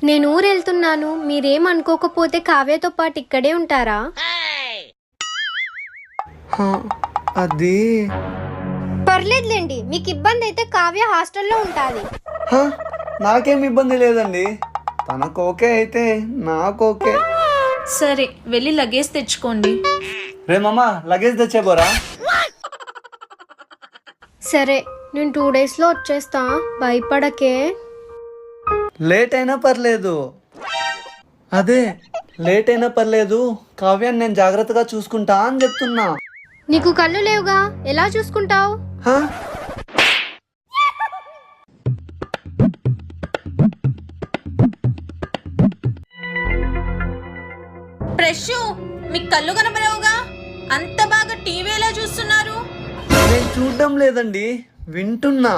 నేను ఊరు వెళ్తున్నాను, మీరేం అనుకోకపోతే కావ్యతో పాటు ఇక్కడే ఉంటారా? అది పర్లేదులేండి, మీకు ఇబ్బంది అయితే కావ్య హాస్టల్లో ఉంటుంది. నాకేం ఇబ్బంది లేదండి. తనకు ఓకే అయితే నాకు ఓకే. సరే వెళ్ళి లగేజ్ తెచ్చుకోండి. రే మామ, లగేజ్ తెచ్చేబోరా. సరే, నేను 2 డేస్లో వచ్చేస్తా, భయపడకే. లేట్ అయినా పర్లేదు. అదే లేట్ అయినా పర్లేదు, కావ్యాన్ని నేను జాగ్రత్తగా చూసుకుంటా అని చెప్తున్నా. నీకు కళ్ళు లేవుగా, ఎలా చూసుకుంటావు? హా? ప్రెషు, మీకు కళ్ళు కనబడవుగా, అంత బాగా టీవీ ఎలా చూస్తున్నారు? నేను చూడడం లేదండి, వింటున్నా.